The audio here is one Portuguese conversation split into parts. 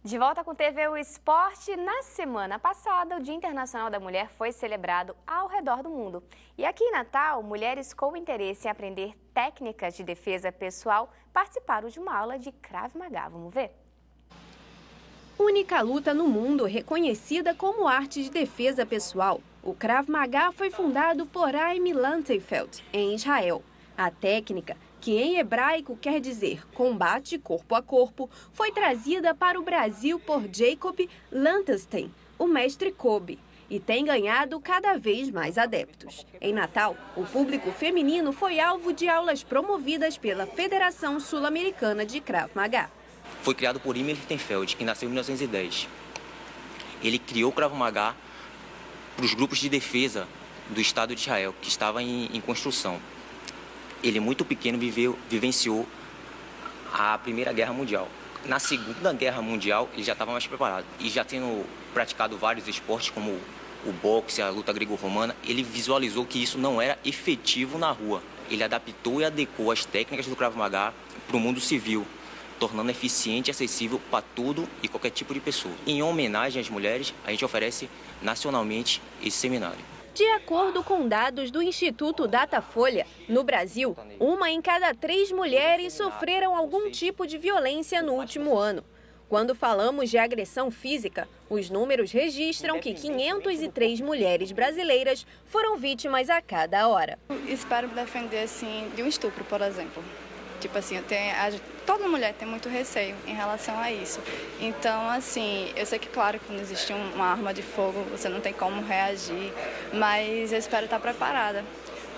De volta com TV O Esporte, na semana passada, o Dia Internacional da Mulher foi celebrado ao redor do mundo. E aqui em Natal, mulheres com interesse em aprender técnicas de defesa pessoal participaram de uma aula de Krav Maga. Vamos ver? Única luta no mundo reconhecida como arte de defesa pessoal, o Krav Maga foi fundado por Aimee Lantenfeld, em Israel. A técnica, que em hebraico quer dizer combate corpo a corpo, foi trazida para o Brasil por Jacob Lantenstein, o mestre Kobe, e tem ganhado cada vez mais adeptos. Em Natal, o público feminino foi alvo de aulas promovidas pela Federação Sul-Americana de Krav Maga. Foi criado por Aimee Lantenfeld, que nasceu em 1910. Ele criou o Krav Maga para os grupos de defesa do Estado de Israel, que estava em construção. Ele, muito pequeno, vivenciou a Primeira Guerra Mundial. Na Segunda Guerra Mundial, ele já estava mais preparado. E já tendo praticado vários esportes, como o boxe, a luta grego-romana, ele visualizou que isso não era efetivo na rua. Ele adaptou e adequou as técnicas do Krav Maga para o mundo civil, tornando eficiente e acessível para todo e qualquer tipo de pessoa. Em homenagem às mulheres, a gente oferece nacionalmente esse seminário. De acordo com dados do Instituto Datafolha, no Brasil, 1 em cada 3 mulheres sofreram algum tipo de violência no último ano. Quando falamos de agressão física, os números registram que 503 mulheres brasileiras foram vítimas a cada hora. Espero me defender assim, de um estupro, por exemplo. Tipo assim, toda mulher tem muito receio em relação a isso. Então, assim, eu sei que, claro, quando existe uma arma de fogo, você não tem como reagir, mas eu espero estar preparada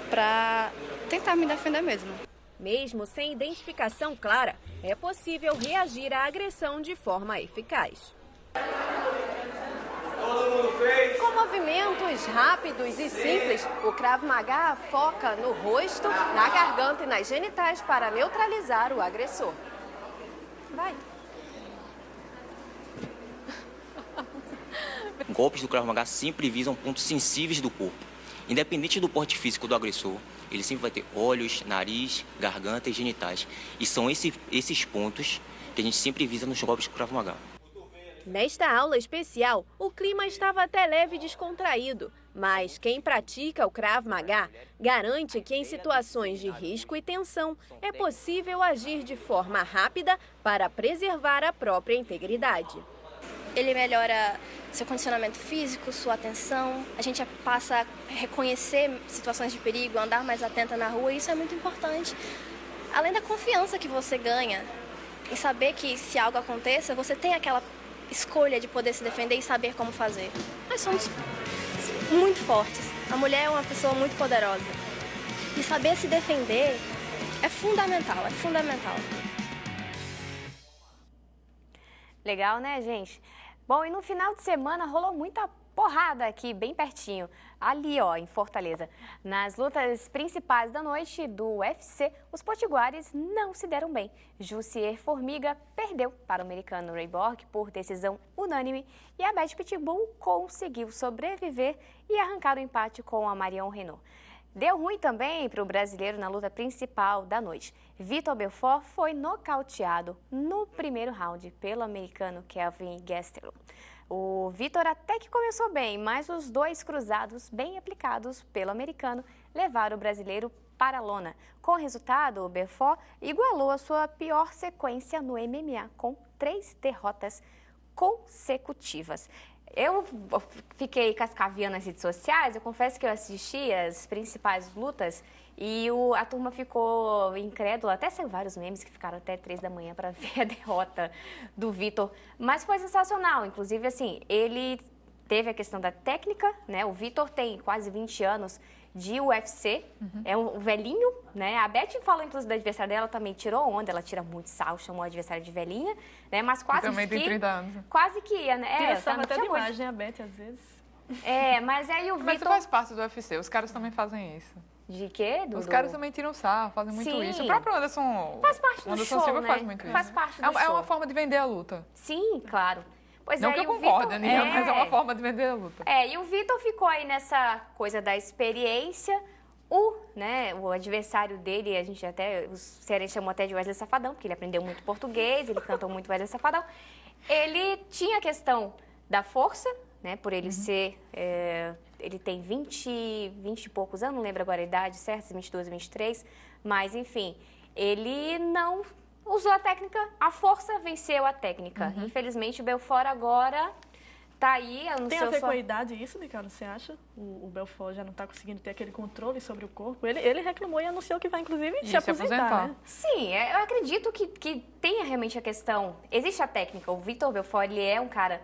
para tentar me defender mesmo. Mesmo sem identificação clara, é possível reagir à agressão de forma eficaz. Com movimentos rápidos e simples, o Krav Maga foca no rosto, na garganta e nas genitais para neutralizar o agressor. Vai! Golpes do Krav Maga sempre visam pontos sensíveis do corpo. Independente do porte físico do agressor, ele sempre vai ter olhos, nariz, garganta e genitais. E são esses pontos que a gente sempre visa nos golpes do Krav Maga. Nesta aula especial, o clima estava até leve e descontraído, mas quem pratica o Krav Maga garante que em situações de risco e tensão é possível agir de forma rápida para preservar a própria integridade. Ele melhora seu condicionamento físico, sua atenção, a gente passa a reconhecer situações de perigo, andar mais atenta na rua, e isso é muito importante. Além da confiança que você ganha em saber que se algo aconteça, você tem aquela escolha de poder se defender e saber como fazer. Nós somos muito fortes. A mulher é uma pessoa muito poderosa. E saber se defender é fundamental, é fundamental. Legal, né, gente? Bom, e no final de semana rolou muita porrada aqui, bem pertinho, ali, ó, em Fortaleza. Nas lutas principais da noite do UFC, os potiguares não se deram bem. Jussier Formiga perdeu para o americano Ray Borg por decisão unânime e a Beth Pitbull conseguiu sobreviver e arrancar o empate com a Marion Renault. Deu ruim também para o brasileiro na luta principal da noite. Vitor Belfort foi nocauteado no primeiro round pelo americano Kelvin Gastelum. O Vitor até que começou bem, mas os dois cruzados bem aplicados pelo americano levaram o brasileiro para a lona. Com o resultado, o Belfort igualou a sua pior sequência no MMA, com 3 derrotas consecutivas. Eu fiquei cascaviando nas redes sociais, eu confesso que eu assisti as principais lutas e a turma ficou incrédula, até saiu vários memes que ficaram até 3 da manhã para ver a derrota do Vitor, mas foi sensacional, inclusive assim, ele teve a questão da técnica, né? O Vitor tem quase 20 anos de UFC, é um velhinho, né? A Beth falou, inclusive, da adversária dela, também tirou onda, ela tira muito sal, chamou a adversária de velhinha, né? Mas quase também tem 30 anos. Quase que ia, né? Tira sarro até de imagem, a Beth, às vezes. É, mas aí o Vitor... Mas isso faz parte do UFC, os caras também fazem isso. De quê, Dudu? Os caras também tiram sarro, fazem muito Sim. isso. O próprio Anderson... Faz parte do Anderson show, Silva né? faz muito isso. Faz parte do É show. uma forma de vender a luta. Sim, claro. Pois Não é, que eu e o concorde, Vitor... mas é uma forma de vender a luta. E o Vitor ficou aí nessa coisa da experiência. O adversário dele, a gente até, os cearenses chamam até de Wesley Safadão, porque ele aprendeu muito português, ele cantou muito Wesley Safadão. Ele tinha a questão da força, né? Por ele ser... ele tem 20 e poucos anos, não lembro agora a idade certa, 22, 23. Mas, enfim, ele não usou a técnica, a força venceu a técnica. Infelizmente, o Belfort agora tá aí... Tem a ver com a idade isso, Ricardo, você acha? O Belfort já não está conseguindo ter aquele controle sobre o corpo? Ele reclamou e anunciou que vai, inclusive, se aposentar, né? Sim, eu acredito que tenha realmente a questão... Existe a técnica, o Vitor Belfort, ele é um cara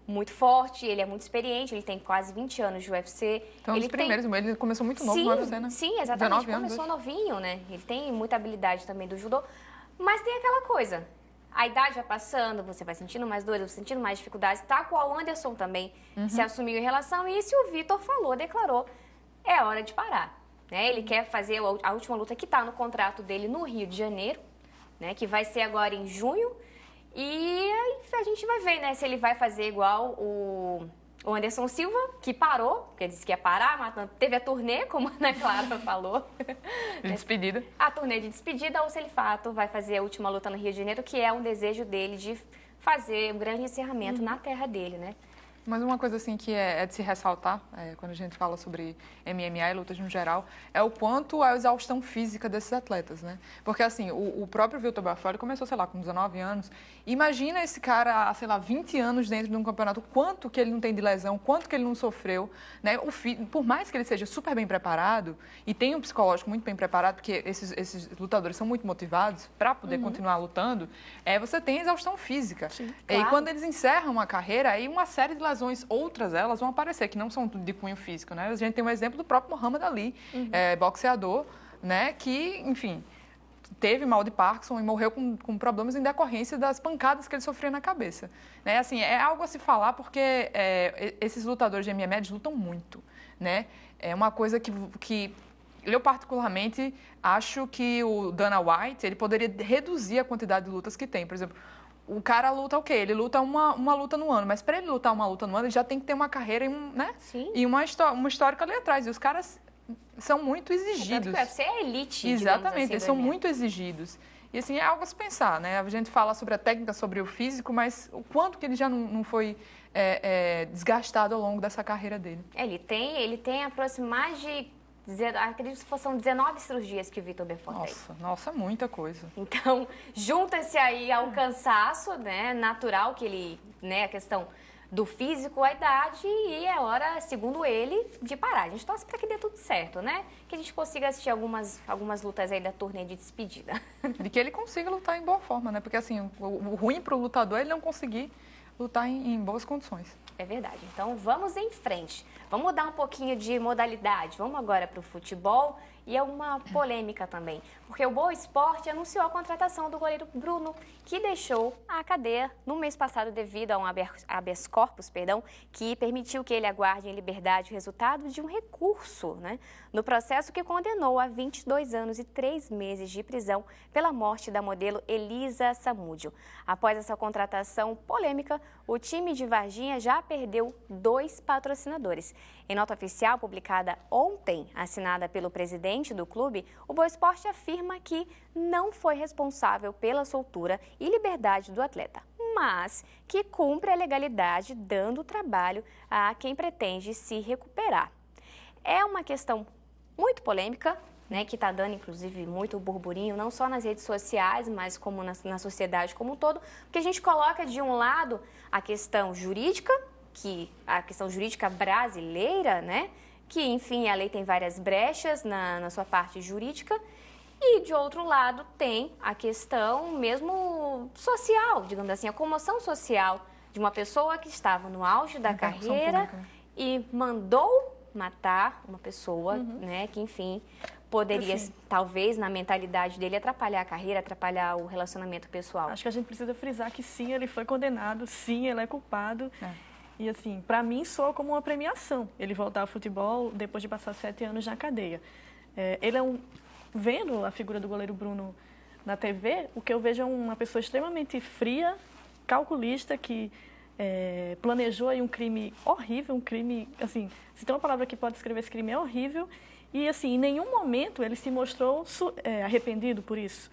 muito forte, ele é muito experiente, ele tem quase 20 anos de UFC. Então, ele os primeiros, ele começou muito novo no UFC, né? Sim, exatamente, começou novinho, né? Ele tem muita habilidade também do judô, mas tem aquela coisa... A idade vai passando, você vai sentindo mais dores, você sentindo mais dificuldades. Tá com o Anderson também se assumiu em relação a isso e o Vitor declarou, é hora de parar. Né? Ele quer fazer a última luta que está no contrato dele no Rio de Janeiro, né? Que vai ser agora em junho. E aí a gente vai ver, né, se ele vai fazer igual o Anderson Silva, que parou, porque disse que ia parar, mas teve a turnê, como a Ana Clara falou. De despedida. A turnê de despedida, ou se ele, fato, vai fazer a última luta no Rio de Janeiro, que é um desejo dele de fazer um grande encerramento na terra dele, né? Mas uma coisa assim que é de se ressaltar, quando a gente fala sobre MMA e lutas no geral, é o quanto a exaustão física desses atletas, né? Porque assim, o próprio Vitor Belfort começou, sei lá, com 19 anos. Imagina esse cara há, sei lá, 20 anos dentro de um campeonato, quanto que ele não tem de lesão, quanto que ele não sofreu, né? Por mais que ele seja super bem preparado e tenha um psicológico muito bem preparado, porque esses lutadores são muito motivados para poder continuar lutando, você tem exaustão física. Sim, claro. E quando eles encerram a carreira, aí uma série de lesões, outras elas vão aparecer, que não são de cunho físico, né? A gente tem um exemplo do próprio Muhammad Ali, boxeador, né? Que, enfim, teve mal de Parkinson e morreu com problemas em decorrência das pancadas que ele sofria na cabeça. Né? Assim, é algo a se falar porque esses lutadores de MMA eles lutam muito, né? É uma coisa que eu particularmente acho que o Dana White ele poderia reduzir a quantidade de lutas que tem. Por exemplo, o cara luta o quê? Ele luta uma luta no ano, mas para ele lutar uma luta no ano, ele já tem que ter uma carreira né? Sim. E uma histórica ali atrás. E os caras são muito exigidos. Tanto que você é elite, exatamente, assim, eles são muito exigidos. E assim, é algo a se pensar, né? A gente fala sobre a técnica, sobre o físico, mas o quanto que ele já não foi desgastado ao longo dessa carreira dele. Ele tem aproximadamente acredito que são 19 cirurgias que o Vitor Belfort tem. Nossa, muita coisa. Então, junta-se aí ao cansaço, né, natural que ele, né, a questão do físico, a idade, e é hora, segundo ele, de parar. A gente torce para que dê tudo certo, né? Que a gente consiga assistir algumas lutas aí da turnê de despedida. E que ele consiga lutar em boa forma, né? Porque assim, o ruim para o lutador é ele não conseguir lutar em boas condições. É verdade. Então, vamos em frente. Vamos mudar um pouquinho de modalidade. Vamos agora para o futebol e é uma polêmica também. Porque o Boa Esporte anunciou a contratação do goleiro Bruno, que deixou a cadeia no mês passado devido a um habeas corpus, que permitiu que ele aguarde em liberdade o resultado de um recurso, né, no processo que condenou a 22 anos e 3 meses de prisão pela morte da modelo Elisa Samúdio. Após essa contratação polêmica, o time de Varginha já perdeu 2 patrocinadores. Em nota oficial publicada ontem, assinada pelo presidente do clube, o Boa Esporte afirma que não foi responsável pela soltura e liberdade do atleta, mas que cumpre a legalidade dando trabalho a quem pretende se recuperar. É uma questão muito polêmica, né, que está dando, inclusive, muito burburinho, não só nas redes sociais, mas como na sociedade como um todo, porque a gente coloca de um lado a questão jurídica, a questão jurídica brasileira, né, que, enfim, a lei tem várias brechas na sua parte jurídica, e, de outro lado, tem a questão mesmo social, digamos assim, a comoção social de uma pessoa que estava no auge da carreira e mandou matar uma pessoa, né, que, enfim, poderia, talvez, na mentalidade dele, atrapalhar a carreira, atrapalhar o relacionamento pessoal. Acho que a gente precisa frisar que, sim, ele foi condenado, sim, ele é culpado. E, assim, para mim, soa como uma premiação ele voltar ao futebol depois de passar 7 anos na cadeia. Ele vendo a figura do goleiro Bruno na TV, o que eu vejo é uma pessoa extremamente fria, calculista, que planejou aí um crime horrível, um crime, assim, se tem uma palavra que pode descrever esse crime, é horrível. E, assim, em nenhum momento ele se mostrou arrependido por isso.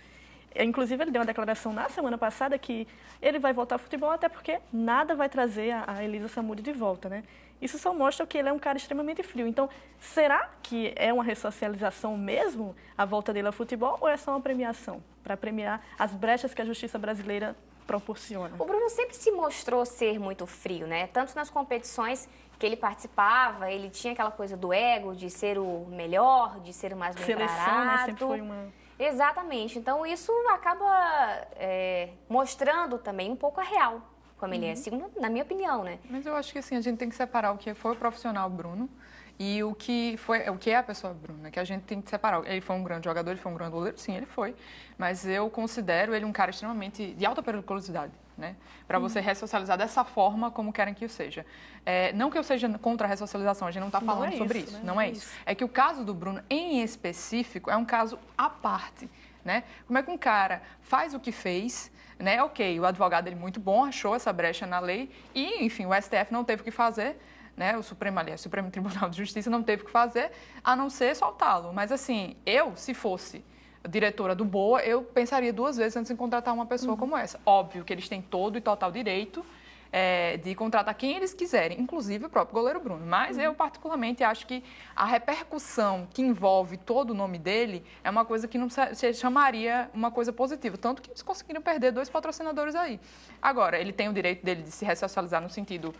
Inclusive, ele deu uma declaração na semana passada que ele vai voltar ao futebol até porque nada vai trazer a Elisa Samúdio de volta, né? Isso só mostra que ele é um cara extremamente frio. Então, será que é uma ressocialização mesmo a volta dele ao futebol ou é só uma premiação para premiar as brechas que a justiça brasileira proporciona? O Bruno sempre se mostrou ser muito frio, né? Tanto nas competições que ele participava, ele tinha aquela coisa do ego, de ser o melhor, de ser o mais bem Seleção, preparado. né? Sempre foi uma... Exatamente. Então, isso acaba mostrando também um pouco a real, como ele é, segundo, na minha opinião, né? Mas eu acho que assim, a gente tem que separar o que foi o profissional Bruno e o que é a pessoa Bruno, né? Que a gente tem que separar. Ele foi um grande jogador, ele foi um grande goleiro, sim, ele foi. Mas eu considero ele um cara extremamente de alta periculosidade, né? Para você ressocializar dessa forma como querem que o seja. Não que eu seja contra a ressocialização, a gente não está falando sobre isso, né? não é isso. É que o caso do Bruno, em específico, é um caso à parte, né? Como é que um cara faz o que fez, né? Ok, o advogado dele muito bom, achou essa brecha na lei e, enfim, o STF não teve o que fazer, né? O Supremo Tribunal de Justiça não teve o que fazer, a não ser soltá-lo. Mas, assim, se fosse diretora do BOA, eu pensaria 2 vezes antes de contratar uma pessoa como essa. Óbvio que eles têm todo e total direito de contratar quem eles quiserem, inclusive o próprio goleiro Bruno. Mas eu, particularmente, acho que a repercussão que envolve todo o nome dele é uma coisa que não se chamaria uma coisa positiva. Tanto que eles conseguiram perder 2 patrocinadores aí. Agora, ele tem o direito dele de se ressocializar no sentido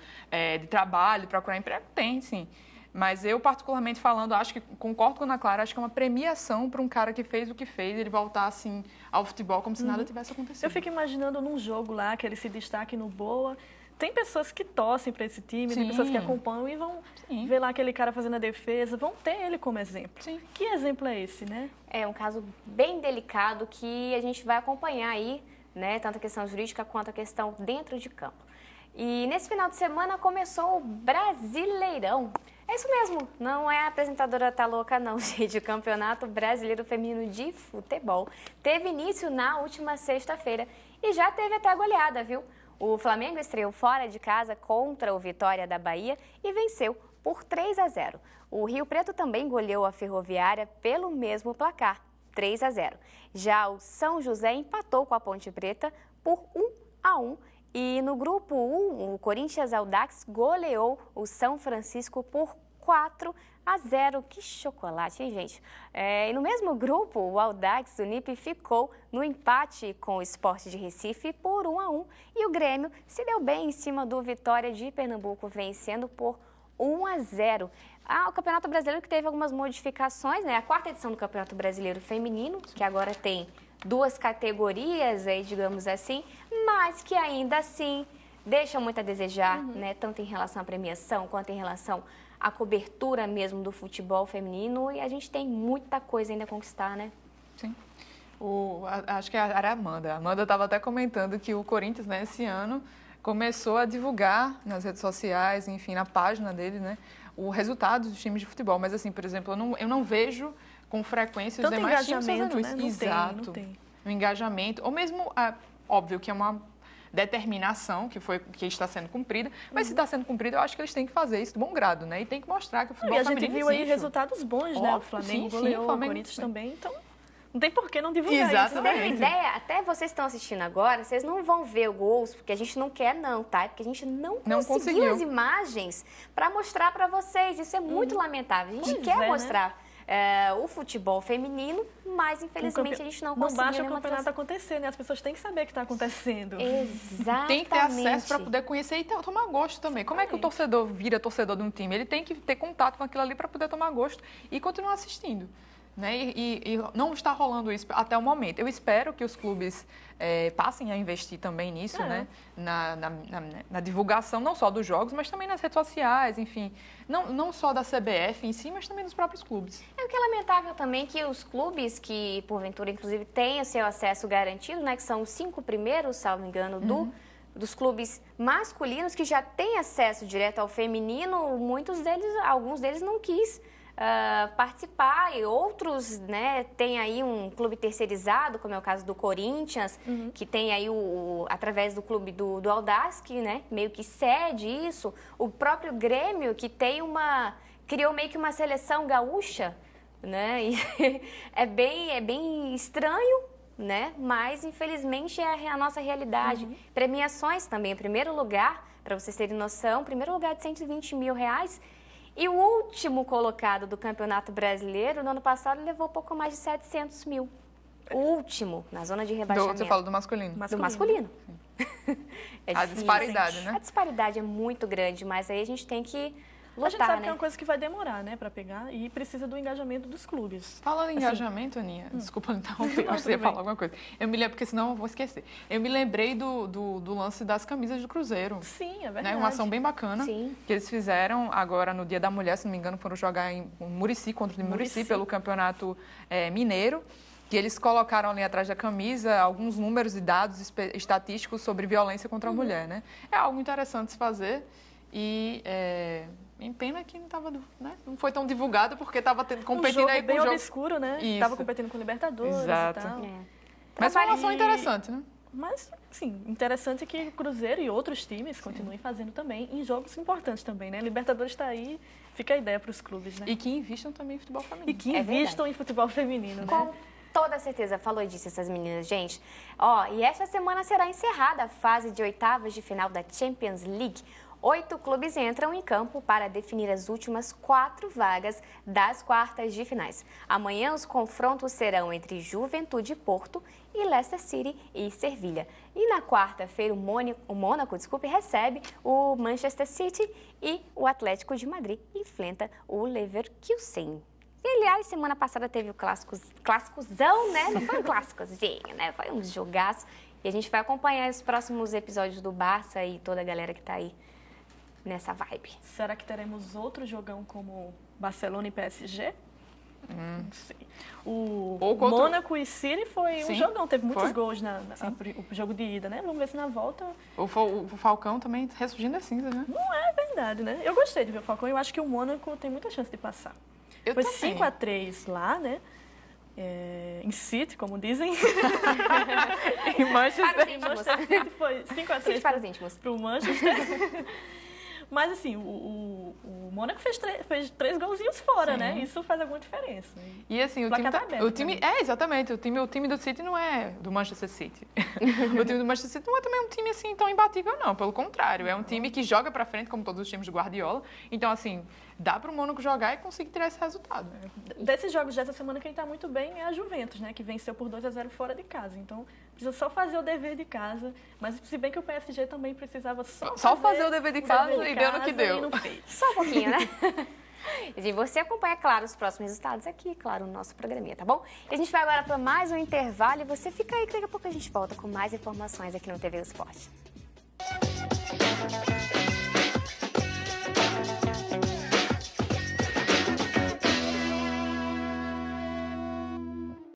de trabalho, de procurar emprego? Tem, sim. Mas eu, particularmente falando, acho que concordo com a Ana Clara, acho que é uma premiação para um cara que fez o que fez, ele voltar assim ao futebol como se nada tivesse acontecido. Eu fico imaginando num jogo lá, que ele se destaque no BOA. Tem pessoas que torcem para esse time, tem pessoas que acompanham e vão ver lá aquele cara fazendo a defesa, vão ter ele como exemplo. Sim. Que exemplo é esse, né? É um caso bem delicado que a gente vai acompanhar aí, né? Tanto a questão jurídica quanto a questão dentro de campo. E nesse final de semana começou o Brasileirão. É isso mesmo, não é a apresentadora tá louca não, gente. O Campeonato Brasileiro Feminino de Futebol teve início na última sexta-feira e já teve até goleada, viu? O Flamengo estreou fora de casa contra o Vitória da Bahia e venceu por 3-0. O Rio Preto também goleou a Ferroviária pelo mesmo placar, 3-0. Já o São José empatou com a Ponte Preta por 1-1. E no grupo 1, o Corinthians Audax goleou o São Francisco por 4-0. Que chocolate, hein, gente? E no mesmo grupo, o Audax Unip ficou no empate com o Sport de Recife por 1-1. E o Grêmio se deu bem em cima do Vitória de Pernambuco, vencendo por 1-0. O Campeonato Brasileiro que teve algumas modificações, né? A 4ª edição do Campeonato Brasileiro Feminino, que agora tem 2 categorias, aí, digamos assim, mas que ainda assim deixa muito a desejar, né? Tanto em relação à premiação quanto em relação à cobertura mesmo do futebol feminino. E a gente tem muita coisa ainda a conquistar, né? Sim. Acho que era a Amanda. A Amanda estava até comentando que o Corinthians, né, esse ano, começou a divulgar nas redes sociais, enfim, na página dele, né, o resultado dos times de futebol. Mas, assim, por exemplo, eu não vejo com frequência os Tanto demais times fazendo né? isso. Exato. Não tem. O engajamento, ou mesmo, óbvio que é uma determinação que está sendo cumprida, mas se está sendo cumprida, eu acho que eles têm que fazer isso de bom grado, né? E tem que mostrar que o futebol feminino existe. E a gente viu aí resultados bons, né? O Flamengo goleou, o Corinthians também, então não tem por que não divulgar isso. Pra ter uma ideia, até vocês estão assistindo agora, vocês não vão ver o gols, porque a gente não quer não, tá? É porque a gente não conseguiu as imagens para mostrar para vocês. Isso é muito lamentável. A gente quer mostrar o futebol feminino, mas infelizmente a gente não conseguiu. Não basta o campeonato acontecer, né? As pessoas têm que saber o que está acontecendo. Exatamente. Tem que ter acesso para poder conhecer e tomar gosto também. Como é que o torcedor vira torcedor de um time? Ele tem que ter contato com aquilo ali para poder tomar gosto e continuar assistindo. Né? E não está rolando isso até o momento. Eu espero que os clubes passem a investir também nisso, né? Na divulgação, não só dos jogos, mas também nas redes sociais, enfim. Não só da CBF em si, mas também dos próprios clubes. O que é lamentável também que os clubes que, porventura, inclusive, têm o seu acesso garantido, né? Que são os 5 primeiros, salvo engano, dos clubes masculinos, que já têm acesso direto ao feminino, alguns deles não quis participar, e outros, né, tem aí um clube terceirizado, como é o caso do Corinthians, que tem aí através do clube do Audax, que, né, meio que cede isso, o próprio Grêmio, que criou meio que uma seleção gaúcha, né, e é bem estranho, né? Mas, infelizmente, é a nossa realidade. Premiações também. Em primeiro lugar, para vocês terem noção, primeiro lugar de R$120 mil. E o último colocado do Campeonato Brasileiro, no ano passado, levou pouco mais de 700 mil. O último, na zona de rebaixamento. Você fala do masculino? Do masculino. É a disparidade, né? A disparidade é muito grande, mas aí a gente tem que lutar, a gente sabe né? que é uma coisa que vai demorar, né, para pegar e precisa do engajamento dos clubes. Falando em engajamento, Aninha, desculpa interromper, acho que você ia falar alguma coisa. Eu me lembro, porque senão eu vou esquecer. Eu me lembrei do lance das camisas do Cruzeiro. Sim, é verdade. Né? Uma ação bem bacana que eles fizeram agora no Dia da Mulher, se não me engano, foram jogar em Murici, contra o Murici, pelo Campeonato Mineiro. Que eles colocaram ali atrás da camisa alguns números e dados estatísticos sobre violência contra a mulher, né? É algo interessante se fazer e em pena que não foi tão divulgado porque estava competindo aí com bem o jogo obscuro, né? Estava competindo com Libertadores e tal. Mas foi uma ação interessante, né? Mas, sim, interessante que o Cruzeiro e outros times continuem fazendo também em jogos importantes também, né? Libertadores está aí, fica a ideia para os clubes, né? E que invistam também em futebol feminino. E que invistam em futebol feminino, né? Toda certeza, falou disso essas meninas, gente. E esta semana será encerrada a fase de oitavas de final da Champions League. 8 clubes entram em campo para definir as últimas 4 vagas das quartas de finais. Amanhã os confrontos serão entre Juventude Porto e Leicester City e Sevilha. E na quarta-feira o Mônaco, recebe o Manchester City e o Atlético de Madrid enfrenta o Leverkusen. E, aliás, semana passada teve o clássicozão, né? Não foi um clássicozinho, né? Foi um jogaço. E a gente vai acompanhar os próximos episódios do Barça e toda a galera que tá aí nessa vibe. Será que teremos outro jogão como Barcelona e PSG? Não sei. O Mônaco e City foi um jogão, teve muitos gols o jogo de ida, né? Vamos ver se na volta... O Falcão também ressurgindo das cinzas, né? Não é verdade, né? Eu gostei de ver o Falcão e eu acho que o Mônaco tem muita chance de passar. Foi 5-3 lá, né? Em City, como dizem. Em Manchester. City foi 5-3 para os íntimos. Para o Manchester. Mas, assim, o Mônaco fez 3 golzinhos fora, né? Isso faz alguma diferença. E, assim, o time exatamente. O time do City não é do Manchester City. O time do Manchester City não é também um time, assim, tão imbatível, não. Pelo contrário, é um time que joga pra frente, como todos os times do Guardiola. Então, assim, dá pro Mônaco jogar e conseguir tirar esse resultado. Desses jogos dessa semana, quem tá muito bem é a Juventus, né? Que venceu por 2-0 fora de casa. Então, precisa só fazer o dever de casa. Mas, se bem que o PSG também precisava só fazer o dever de casa e deu no que deu. Só um pouquinho, né? E você acompanha, claro, os próximos resultados aqui, claro, no nosso programinha, tá bom? E a gente vai agora para mais um intervalo e você fica aí que daqui a pouco a gente volta com mais informações aqui no TV Esporte.